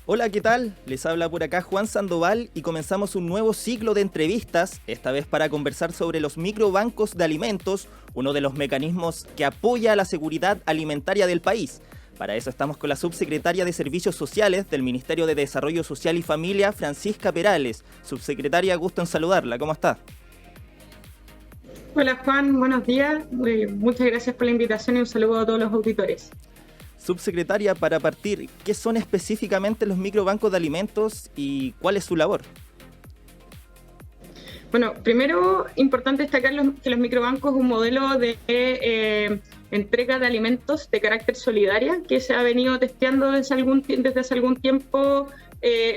Hola, ¿qué tal? Les habla por acá Juan Sandoval y comenzamos un nuevo ciclo de entrevistas, esta vez para conversar sobre los microbancos de alimentos, uno de los mecanismos que apoya la seguridad alimentaria del país. Para eso estamos con la subsecretaria de Servicios Sociales del Ministerio de Desarrollo Social y Familia, Francisca Perales. Subsecretaria, gusto en saludarla, ¿cómo está? Hola Juan, buenos días. Muchas gracias por la invitación y un saludo a todos los auditores. Subsecretaria, para partir, ¿qué son específicamente los microbancos de alimentos y cuál es su labor? Bueno, primero, importante destacar que los microbancos es un modelo de entrega de alimentos de carácter solidaria que se ha venido testeando desde hace algún tiempo,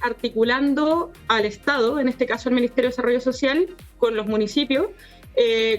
articulando al Estado, en este caso el Ministerio de Desarrollo Social, con los municipios,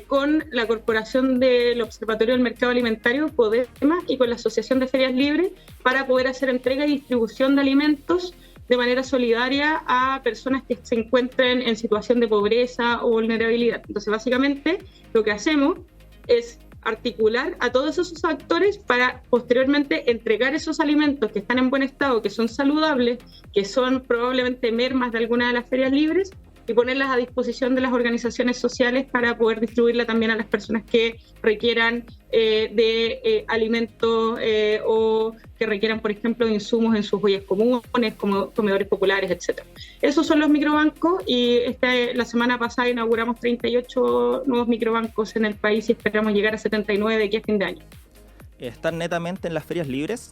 con la Corporación del Observatorio del Mercado Alimentario, CODEMA, y con la Asociación de Ferias Libres, para poder hacer entrega y distribución de alimentos de manera solidaria a personas que se encuentren en situación de pobreza o vulnerabilidad. Entonces, básicamente, lo que hacemos es articular a todos esos actores para posteriormente entregar esos alimentos que están en buen estado, que son saludables, que son probablemente mermas de alguna de las ferias libres, y ponerlas a disposición de las organizaciones sociales para poder distribuirla también a las personas que requieran de alimentos o que requieran, por ejemplo, insumos en sus ollas comunes, como comedores populares, etc. Esos son los microbancos y la semana pasada inauguramos 38 nuevos microbancos en el país y esperamos llegar a 79 de aquí a fin de año. ¿Están netamente en las ferias libres?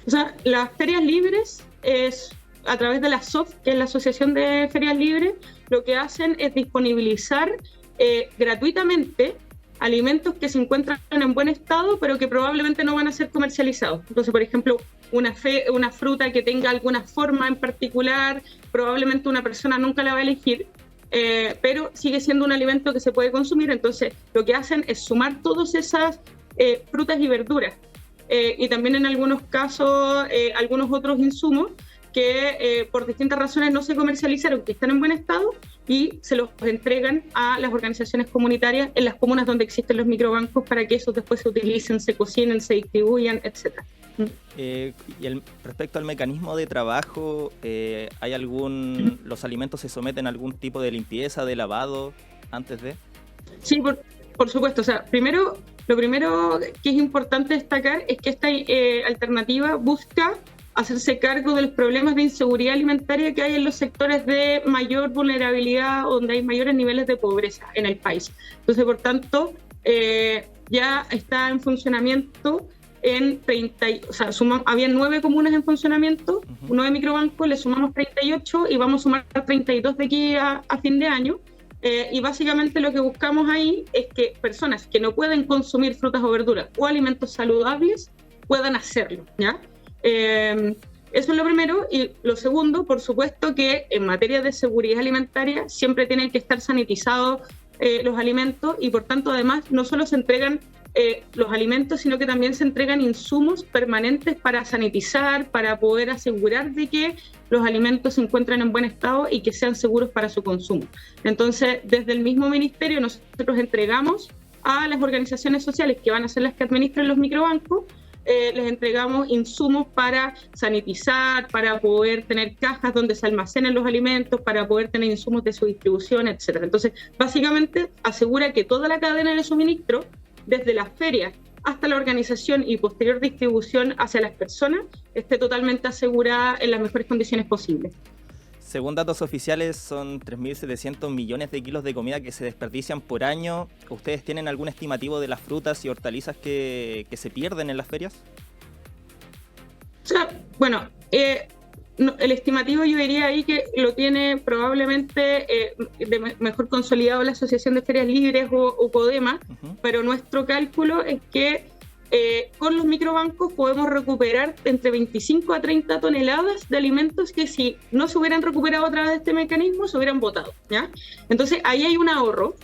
O sea, las ferias libres es a través de la SOF, que es la Asociación de Ferias Libres, lo que hacen es disponibilizar gratuitamente alimentos que se encuentran en buen estado, pero que probablemente no van a ser comercializados. Entonces, por ejemplo, una fruta que tenga alguna forma en particular, probablemente una persona nunca la va a elegir, pero sigue siendo un alimento que se puede consumir. Entonces, lo que hacen es sumar todas esas frutas y verduras, y también en algunos casos algunos otros insumos que por distintas razones no se comercializaron, que están en buen estado, y se los entregan a las organizaciones comunitarias en las comunas donde existen los microbancos para que esos después se utilicen, se cocinen, se distribuyan, etc. Respecto al mecanismo de trabajo, ¿los alimentos se someten a algún tipo de limpieza, de lavado antes de? Sí, por supuesto. O sea, lo primero que es importante destacar es que esta alternativa busca hacerse cargo de los problemas de inseguridad alimentaria que hay en los sectores de mayor vulnerabilidad, donde hay mayores niveles de pobreza en el país. Entonces, por tanto, ya está en funcionamiento en 30, había 9 comunas en funcionamiento, 9 microbancos, le sumamos 38 y vamos a sumar 32 de aquí a fin de año. Y básicamente lo que buscamos ahí es que personas que no pueden consumir frutas o verduras o alimentos saludables puedan hacerlo, ¿ya? Eso es lo primero. Y lo segundo, por supuesto, que en materia de seguridad alimentaria siempre tienen que estar sanitizados los alimentos, y por tanto además no solo se entregan los alimentos, sino que también se entregan insumos permanentes para sanitizar, para poder asegurar de que los alimentos se encuentran en buen estado y que sean seguros para su consumo. Entonces, desde el mismo ministerio nosotros entregamos a las organizaciones sociales, que van a ser las que administran los microbancos, les entregamos insumos para sanitizar, para poder tener cajas donde se almacenen los alimentos, para poder tener insumos de su distribución, etc. Entonces, básicamente asegura que toda la cadena de suministro, desde las ferias hasta la organización y posterior distribución hacia las personas, esté totalmente asegurada en las mejores condiciones posibles. Según datos oficiales, son 3.700 millones de kilos de comida que se desperdician por año. ¿Ustedes tienen algún estimativo de las frutas y hortalizas que se pierden en las ferias? O sea, bueno, el estimativo yo diría ahí que lo tiene probablemente mejor consolidado la Asociación de Ferias Libres o CODEMA, pero nuestro cálculo es que con los microbancos podemos recuperar entre 25 a 30 toneladas de alimentos que, si no se hubieran recuperado a través de este mecanismo, se hubieran botado, ¿ya? Entonces ahí hay un ahorro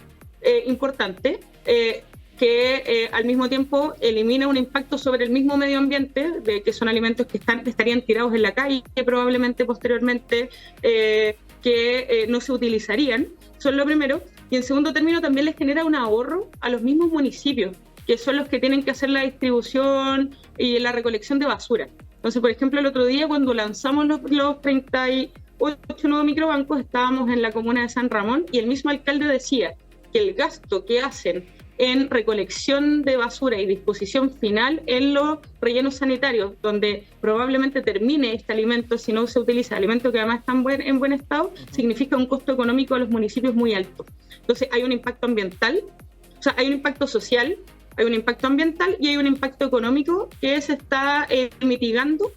importante que al mismo tiempo elimina un impacto sobre el mismo medio ambiente, de que son alimentos que estarían tirados en la calle probablemente posteriormente, que no se utilizarían. Eso es lo primero. Y en segundo término también les genera un ahorro a los mismos municipios, que son los que tienen que hacer la distribución y la recolección de basura. Entonces, por ejemplo, el otro día cuando lanzamos los 38 nuevos microbancos, estábamos en la comuna de San Ramón y el mismo alcalde decía que el gasto que hacen en recolección de basura y disposición final en los rellenos sanitarios, donde probablemente termine este alimento si no se utiliza, alimento que además está en buen estado, significa un costo económico a los municipios muy alto. Entonces hay un impacto ambiental, o sea, hay un impacto social, hay un impacto ambiental y hay un impacto económico que se está mitigando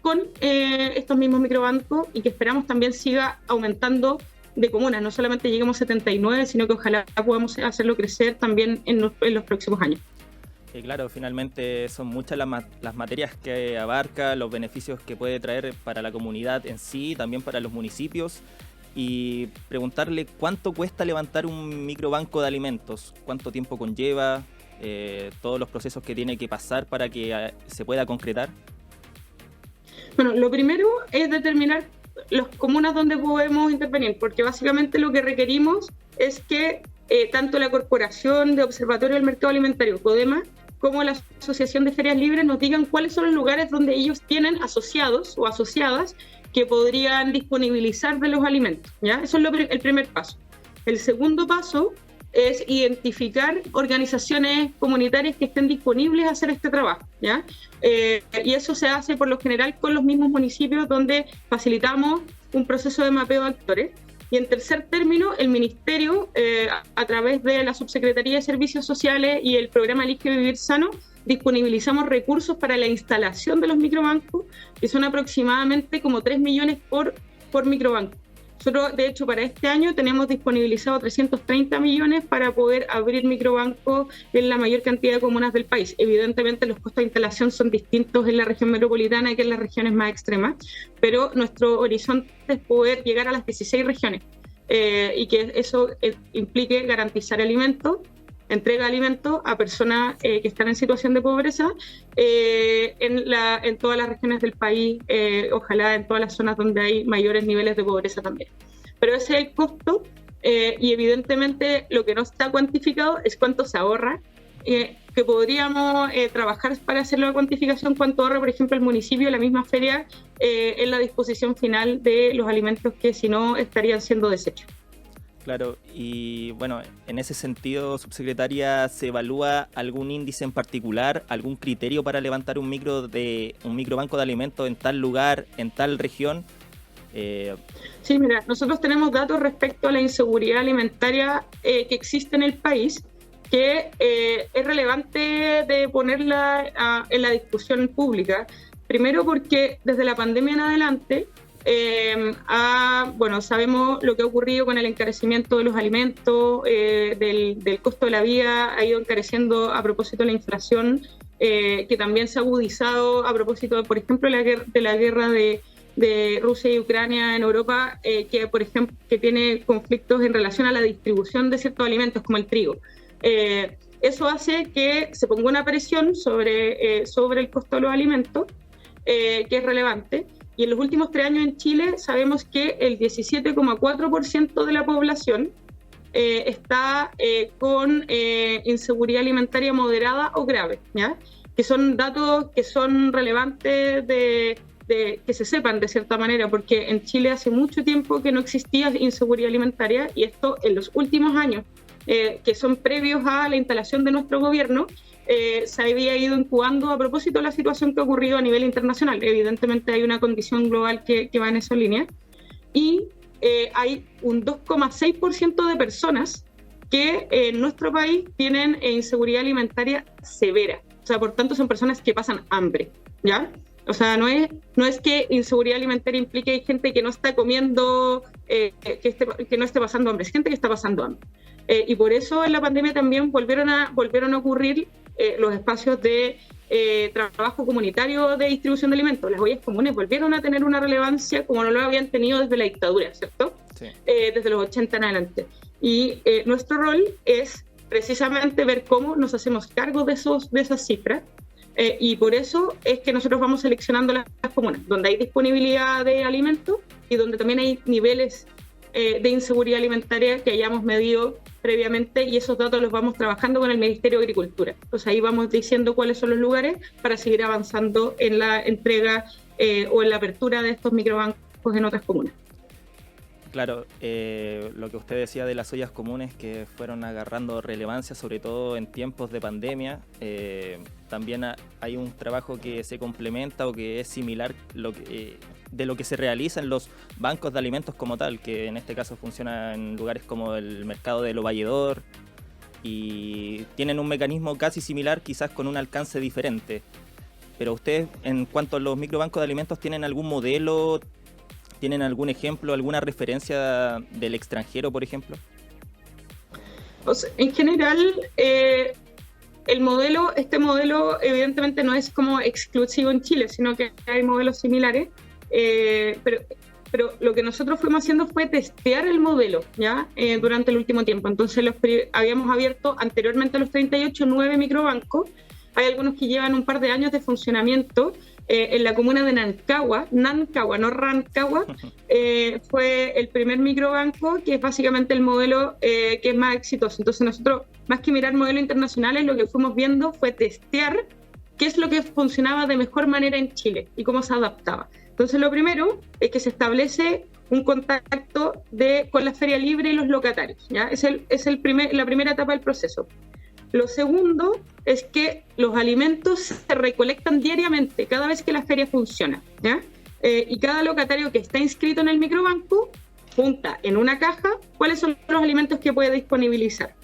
con estos mismos microbancos y que esperamos también siga aumentando de comunas, no solamente lleguemos a 79, sino que ojalá podamos hacerlo crecer también en los próximos años. Claro, finalmente son muchas las materias que abarca, los beneficios que puede traer para la comunidad en sí, también para los municipios, y preguntarle cuánto cuesta levantar un microbanco de alimentos, cuánto tiempo conlleva, todos los procesos que tiene que pasar para que se pueda concretar. Bueno, lo primero es determinar las comunas donde podemos intervenir, porque básicamente lo que requerimos es que tanto la Corporación de Observatorio del Mercado Alimentario, CODEMA, como la Asociación de Ferias Libres nos digan cuáles son los lugares donde ellos tienen asociados o asociadas que podrían disponibilizar de los alimentos, ¿ya? Eso es el primer paso. El segundo paso es identificar organizaciones comunitarias que estén disponibles a hacer este trabajo, ¿ya? Y eso se hace por lo general con los mismos municipios donde facilitamos un proceso de mapeo de actores. Y en tercer término, el Ministerio, a través de la Subsecretaría de Servicios Sociales y el programa Elige Vivir Sano, disponibilizamos recursos para la instalación de los microbancos, que son aproximadamente como 3 millones por microbanco. Nosotros, de hecho, para este año tenemos disponibilizado 330 millones para poder abrir microbancos en la mayor cantidad de comunas del país. Evidentemente, los costos de instalación son distintos en la región metropolitana que en las regiones más extremas, pero nuestro horizonte es poder llegar a las 16 regiones y que eso implique garantizar alimentos, entrega de alimentos a personas que están en situación de pobreza en todas las regiones del país, ojalá en todas las zonas donde hay mayores niveles de pobreza también. Pero ese es el costo y evidentemente lo que no está cuantificado es cuánto se ahorra, que podríamos trabajar para hacer la cuantificación, cuánto ahorra, por ejemplo, el municipio, la misma feria, en la disposición final de los alimentos que si no estarían siendo desechos. Claro, y bueno, en ese sentido, subsecretaria, ¿se evalúa algún índice en particular, algún criterio para levantar un microbanco de alimentos en tal lugar, en tal región? Sí, mira, nosotros tenemos datos respecto a la inseguridad alimentaria que existe en el país, que es relevante de ponerla en la discusión pública. Primero porque desde la pandemia en adelante, sabemos lo que ha ocurrido con el encarecimiento de los alimentos, del costo de la vida, ha ido encareciendo a propósito de la inflación, que también se ha agudizado a propósito, por ejemplo, de la guerra de Rusia y Ucrania en Europa, que, por ejemplo, que tiene conflictos en relación a la distribución de ciertos alimentos como el trigo. Eso hace que se ponga una presión sobre el costo de los alimentos, que es relevante. Y en los últimos 3 años en Chile sabemos que el 17,4% de la población está con inseguridad alimentaria moderada o grave, ¿ya? Que son datos que son relevantes que se sepan de cierta manera, porque en Chile hace mucho tiempo que no existía inseguridad alimentaria y esto en los últimos años, que son previos a la instalación de nuestro gobierno, se había ido incubando a propósito de la situación que ha ocurrido a nivel internacional. Evidentemente hay una condición global que va en esa línea y hay un 2,6% de personas que en nuestro país tienen inseguridad alimentaria severa. O sea, por tanto son personas que pasan hambre, ¿ya? O sea, no es que inseguridad alimentaria implique gente que no está comiendo, que no esté pasando hambre, es gente que está pasando hambre. Y por eso en la pandemia también volvieron a ocurrir los espacios de trabajo comunitario de distribución de alimentos. Las ollas comunes volvieron a tener una relevancia como no lo habían tenido desde la dictadura, ¿cierto? Sí. Desde los 80 en adelante. Y nuestro rol es precisamente ver cómo nos hacemos cargo de esas cifras. Y por eso es que nosotros vamos seleccionando las comunas, donde hay disponibilidad de alimentos y donde también hay niveles de inseguridad alimentaria que hayamos medido previamente, y esos datos los vamos trabajando con el Ministerio de Agricultura. Entonces ahí vamos diciendo cuáles son los lugares para seguir avanzando en la entrega o en la apertura de estos microbancos en otras comunas. Claro, lo que usted decía de las ollas comunes que fueron agarrando relevancia, sobre todo en tiempos de pandemia, también hay un trabajo que se complementa o que es similar de lo que se realiza en los bancos de alimentos como tal, que en este caso funciona en lugares como el mercado de Lovalledor, y tienen un mecanismo casi similar, quizás con un alcance diferente. Pero ustedes, en cuanto a los microbancos de alimentos, ¿tienen algún modelo? ¿Tienen algún ejemplo, alguna referencia del extranjero, por ejemplo? O sea, en general, este modelo evidentemente no es como exclusivo en Chile, sino que hay modelos similares, pero lo que nosotros fuimos haciendo fue testear el modelo, ¿ya? Durante el último tiempo. Entonces habíamos abierto anteriormente a los 38, 9 microbancos. Hay algunos que llevan un par de años de funcionamiento. En la comuna de Nancagua, no Rancagua, fue el primer microbanco, que es básicamente el modelo que es más exitoso. Entonces nosotros, más que mirar modelos internacionales, lo que fuimos viendo fue testear qué es lo que funcionaba de mejor manera en Chile y cómo se adaptaba. Entonces lo primero es que se establece un contacto con la feria libre y los locatarios, ¿ya? Es la primera etapa del proceso. Lo segundo es que los alimentos se recolectan diariamente cada vez que la feria funciona, ¿ya? Y cada locatario que está inscrito en el microbanco junta en una caja cuáles son los alimentos que puede disponibilizar,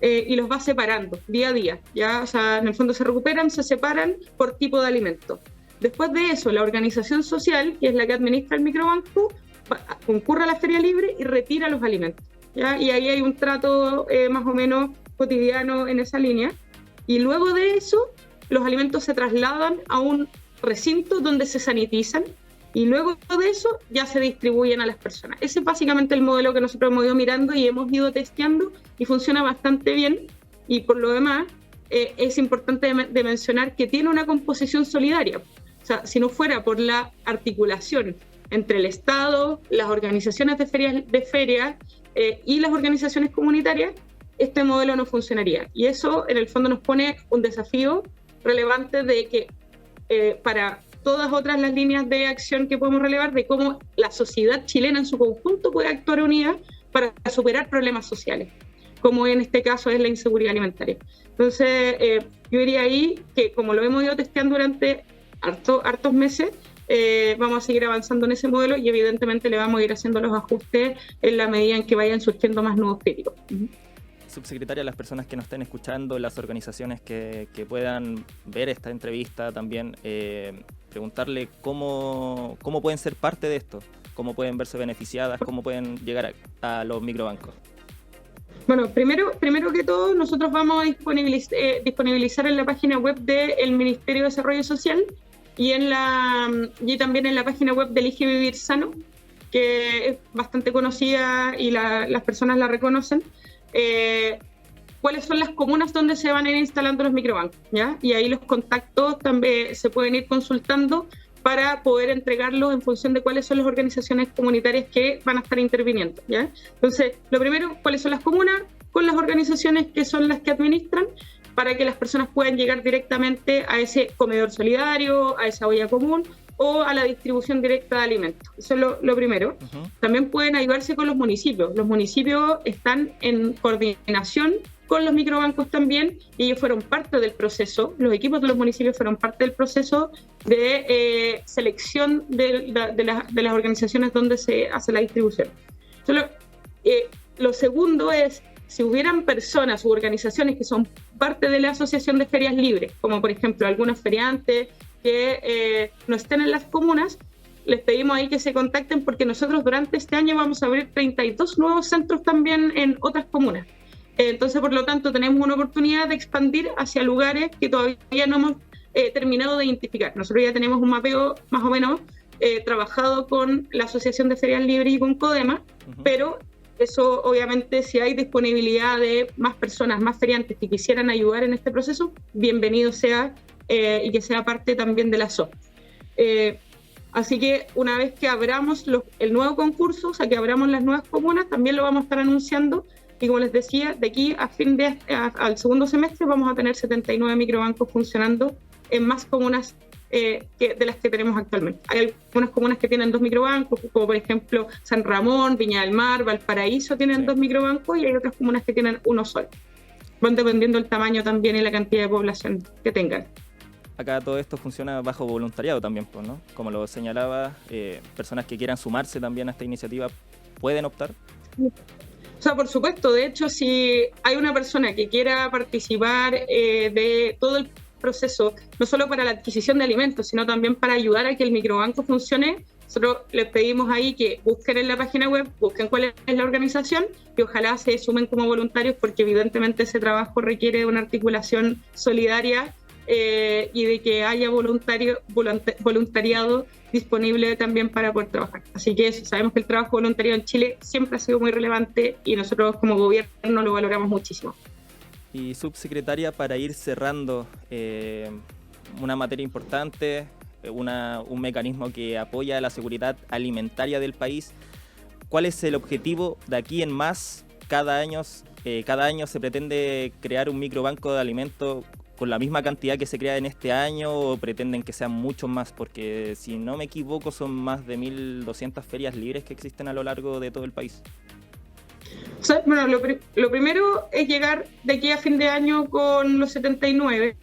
y los va separando día a día, ¿ya? O sea, en el fondo se separan por tipo de alimento. Después de eso, la organización social, que es la que administra el microbanco, concurre a la feria libre y retira los alimentos, ¿ya? Y ahí hay un trato más o menos cotidiano en esa línea, y luego de eso los alimentos se trasladan a un recinto donde se sanitizan, y luego de eso ya se distribuyen a las personas. Ese es básicamente el modelo que nosotros hemos ido mirando y hemos ido testeando, y funciona bastante bien. Y por lo demás es importante de mencionar que tiene una composición solidaria. O sea, si no fuera por la articulación entre el Estado, las organizaciones de ferias y las organizaciones comunitarias, este modelo no funcionaría. Y eso, en el fondo, nos pone un desafío relevante de que para todas otras las líneas de acción que podemos relevar, de cómo la sociedad chilena en su conjunto puede actuar unida para superar problemas sociales, como en este caso es la inseguridad alimentaria. Entonces, yo diría ahí que, como lo hemos ido testeando durante hartos meses, vamos a seguir avanzando en ese modelo, y evidentemente le vamos a ir haciendo los ajustes en la medida en que vayan surgiendo más nuevos críticos. Subsecretaria, las personas que nos estén escuchando, las organizaciones que puedan ver esta entrevista también, preguntarle cómo pueden ser parte de esto, cómo pueden verse beneficiadas, cómo pueden llegar a los microbancos. Bueno, primero que todo, nosotros vamos a disponibilizar en la página web del Ministerio de Desarrollo Social y también en la página web del Elige Vivir Sano, que es bastante conocida y las personas la reconocen, cuáles son las comunas donde se van a ir instalando los microbancos, ¿ya? Y ahí los contactos también se pueden ir consultando para poder entregarlos en función de cuáles son las organizaciones comunitarias que van a estar interviniendo, ¿ya? Entonces, lo primero, cuáles son las comunas, con las organizaciones que son las que administran, para que las personas puedan llegar directamente a ese comedor solidario, a esa olla común o a la distribución directa de alimentos. Eso es lo primero. Uh-huh. También pueden ayudarse con los municipios. Los municipios están en coordinación con los microbancos también, y ellos fueron parte del proceso, los equipos de los municipios fueron parte del proceso de selección de las organizaciones donde se hace la distribución. Lo segundo es, si hubieran personas u organizaciones que son parte de la Asociación de Ferias Libres, como por ejemplo algunos feriantes que no estén en las comunas, les pedimos ahí que se contacten, porque nosotros durante este año vamos a abrir 32 nuevos centros también en otras comunas. Entonces, por lo tanto, tenemos una oportunidad de expandir hacia lugares que todavía no hemos terminado de identificar. Nosotros ya tenemos un mapeo más o menos trabajado con la Asociación de Ferias Libres y con CODEMA, uh-huh. Pero eso, obviamente, si hay disponibilidad de más personas, más feriantes que quisieran ayudar en este proceso, bienvenido sea, y que sea parte también de la SO. Así que una vez que abramos el nuevo concurso, o sea, que abramos las nuevas comunas, también lo vamos a estar anunciando y como les decía, de aquí al segundo semestre vamos a tener 79 microbancos funcionando en más comunas de las que tenemos actualmente. Hay algunas comunas que tienen 2 microbancos, como por ejemplo San Ramón, Viña del Mar, Valparaíso tienen 2 microbancos, y hay otras comunas que tienen uno solo. Van dependiendo del tamaño también y la cantidad de población que tengan. Acá todo esto funciona bajo voluntariado también, pues, ¿no? Como lo señalaba, personas que quieran sumarse también a esta iniciativa pueden optar. O sea, por supuesto, de hecho, si hay una persona que quiera participar de todo el proceso, no solo para la adquisición de alimentos, sino también para ayudar a que el microbanco funcione, nosotros les pedimos ahí que busquen en la página web, busquen cuál es la organización y ojalá se sumen como voluntarios, porque evidentemente ese trabajo requiere de una articulación solidaria y de que haya voluntariado disponible también para poder trabajar. Así que eso, sabemos que el trabajo voluntario en Chile siempre ha sido muy relevante y nosotros como gobierno lo valoramos muchísimo. Y subsecretaria, para ir cerrando, una materia importante, un mecanismo que apoya la seguridad alimentaria del país. ¿Cuál es el objetivo de aquí en más? Cada año se pretende crear un microbanco de alimentos con la misma cantidad que se crea en este año, o pretenden que sean muchos más, porque si no me equivoco son más de 1.200 ferias libres que existen a lo largo de todo el país. O sea, bueno, lo primero es llegar de aquí a fin de año con los 79.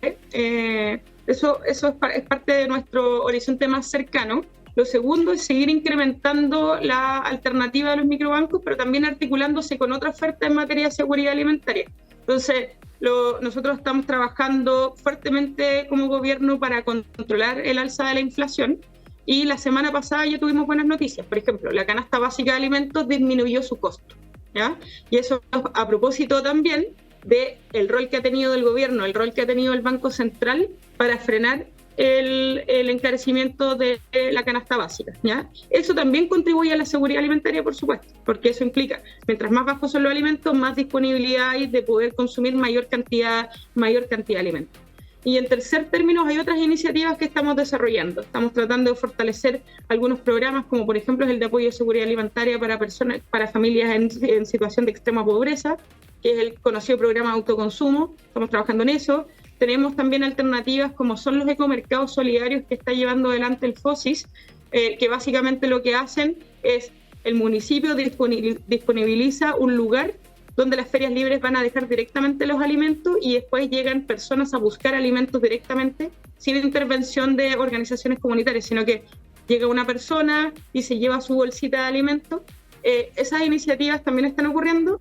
Eso es parte de nuestro horizonte más cercano. Lo segundo es seguir incrementando la alternativa de los microbancos, pero también articulándose con otra oferta en materia de seguridad alimentaria. Entonces, nosotros estamos trabajando fuertemente como gobierno para controlar el alza de la inflación, y la semana pasada ya tuvimos buenas noticias. Por ejemplo, la canasta básica de alimentos disminuyó su costo, ¿ya? Y eso a propósito también del rol que ha tenido el gobierno, el rol que ha tenido el Banco Central para frenar el encarecimiento de la canasta básica, ¿ya? Eso también contribuye a la seguridad alimentaria, por supuesto, porque eso implica, mientras más bajos son los alimentos, más disponibilidad hay de poder consumir mayor cantidad de alimentos. Y en tercer término, hay otras iniciativas que estamos desarrollando. Estamos tratando de fortalecer algunos programas, como por ejemplo el de apoyo de seguridad alimentaria para familias en situación de extrema pobreza, que es el conocido programa de autoconsumo. Estamos trabajando en eso. Tenemos también alternativas como son los ecomercados solidarios que está llevando adelante el FOSIS, que básicamente lo que hacen es el municipio disponibiliza un lugar donde las ferias libres van a dejar directamente los alimentos y después llegan personas a buscar alimentos directamente sin intervención de organizaciones comunitarias, sino que llega una persona y se lleva su bolsita de alimentos. Esas iniciativas también están ocurriendo.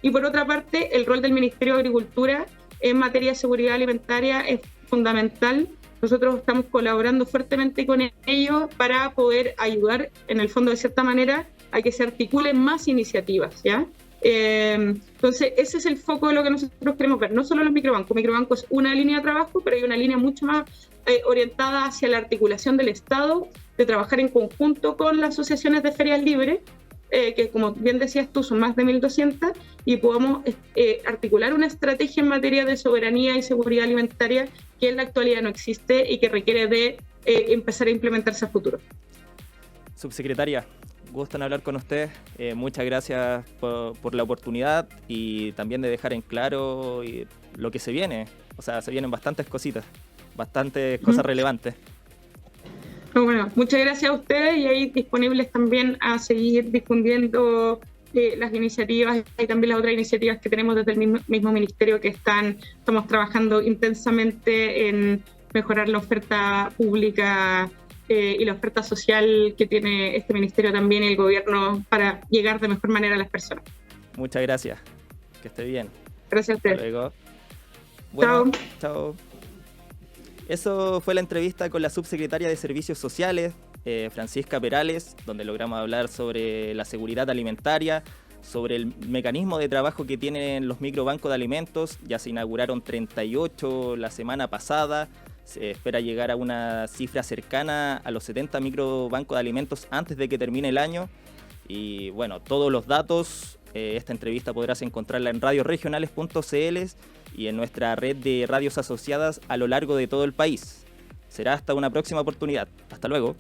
Y por otra parte, el rol del Ministerio de Agricultura en materia de seguridad alimentaria es fundamental. Nosotros estamos colaborando fuertemente con ellos para poder ayudar, en el fondo, de cierta manera, a que se articulen más iniciativas, ¿ya? Entonces, ese es el foco de lo que nosotros queremos ver. No solo los microbancos. Microbancos es una línea de trabajo, pero hay una línea mucho más orientada hacia la articulación del Estado, de trabajar en conjunto con las asociaciones de ferias libres, que como bien decías tú son más de 1.200, y podamos articular una estrategia en materia de soberanía y seguridad alimentaria que en la actualidad no existe y que requiere de empezar a implementarse a futuro. Subsecretaria, gusto en hablar con usted. Muchas gracias por la oportunidad y también de dejar en claro lo que se viene. O sea, se vienen bastantes cositas, bastantes cosas relevantes. Bueno, muchas gracias a ustedes, y ahí disponibles también a seguir difundiendo las iniciativas y también las otras iniciativas que tenemos desde el mismo ministerio, que estamos trabajando intensamente en mejorar la oferta pública y la oferta social que tiene este ministerio también y el gobierno para llegar de mejor manera a las personas. Muchas gracias, que esté bien. Gracias a ustedes. Hasta luego. Bueno, Chao. Chao. Eso fue la entrevista con la subsecretaria de Servicios Sociales, Francisca Perales, donde logramos hablar sobre la seguridad alimentaria, sobre el mecanismo de trabajo que tienen los microbancos de alimentos. Ya se inauguraron 38 la semana pasada. Se espera llegar a una cifra cercana a los 70 microbancos de alimentos antes de que termine el año. Y bueno, todos los datos, esta entrevista podrás encontrarla en radioregionales.cl y en nuestra red de radios asociadas a lo largo de todo el país. Será hasta una próxima oportunidad. Hasta luego.